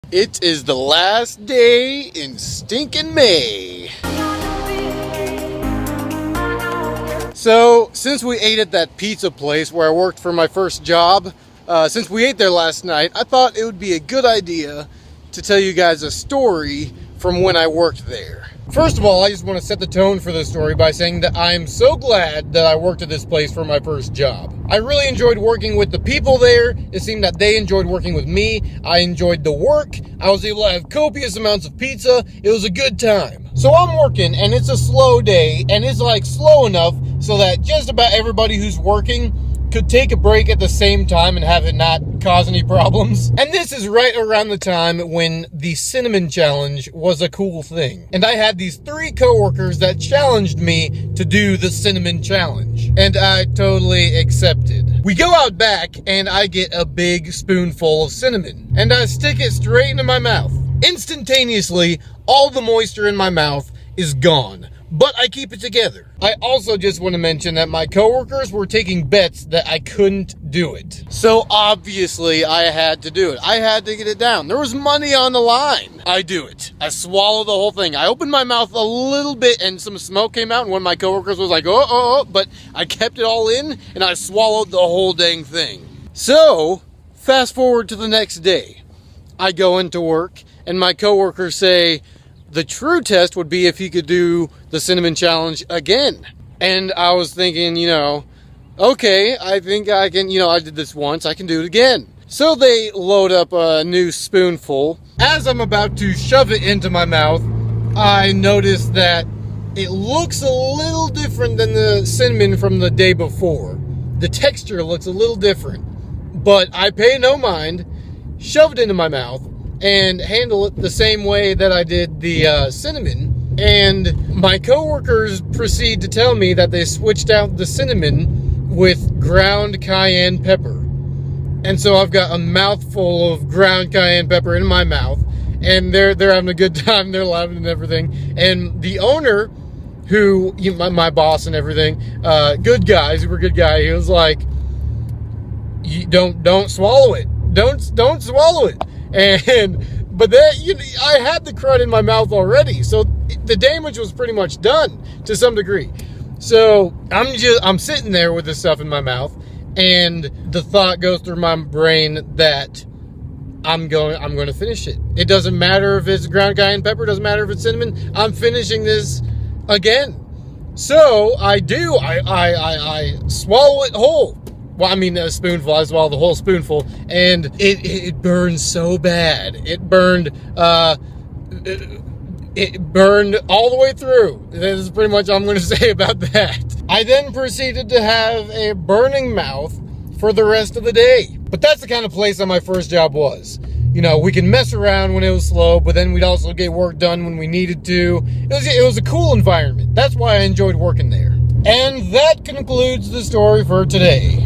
It is the last day in stinking May. So, since we ate at that pizza place where I worked for my first job, since we ate there last night, I thought it would be a good idea to tell you guys a story from when I worked there. First of all, I just want to set the tone for this story by saying that I am so glad that I worked at this place for my first job. I really enjoyed working with the people there. It seemed that they enjoyed working with me. I enjoyed the work. I was able to have copious amounts of pizza. It was a good time. So I'm working, and it's a slow day, and it's like slow enough so that just about everybody who's working could take a break at the same time and have it not cause any problems. And this is right around the time when the cinnamon challenge was a cool thing. And I had these 3 coworkers that challenged me to do the cinnamon challenge. And I totally accepted. We go out back and I get a big spoonful of cinnamon. And I stick it straight into my mouth. Instantaneously, all the moisture in my mouth is gone. But I keep it together. I also just want to mention that my coworkers were taking bets that I couldn't do it. So obviously I had to do it. I had to get it down. There was money on the line. I do it. I swallow the whole thing. I opened my mouth a little bit and some smoke came out and one of my coworkers was like, oh, but I kept it all in and I swallowed the whole dang thing. So fast forward to the next day. I go into work and my coworkers say, the true test would be if he could do the cinnamon challenge again. And I was thinking, okay, I think I can, I did this once, I can do it again. So they load up a new spoonful. As I'm about to shove it into my mouth, I notice that it looks a little different than the cinnamon from the day before. The texture looks a little different, but I pay no mind, shove it into my mouth, and handle it the same way that I did the cinnamon. And my coworkers proceed to tell me that they switched out the cinnamon with ground cayenne pepper. And so I've got a mouthful of ground cayenne pepper in my mouth, and they're having a good time. They're laughing and everything. And the owner, who my boss and everything, good guy, super good guy. He was like, "You don't swallow it. Don't swallow it." But then I had the crud in my mouth already, so the damage was pretty much done to some degree. So I'm sitting there with this stuff in my mouth, and the thought goes through my brain that I'm going to finish it. It doesn't matter if it's ground cayenne pepper, doesn't matter if it's cinnamon. I'm finishing this again. So I do. I swallow it whole. Well, I mean, a spoonful. I swallowed the whole spoonful, and it burned so bad. It burned all the way through. This is pretty much all I'm going to say about that. I then proceeded to have a burning mouth for the rest of the day. But that's the kind of place that my first job was. We can mess around when it was slow, but then we'd also get work done when we needed to. It was a cool environment. That's why I enjoyed working there. And that concludes the story for today.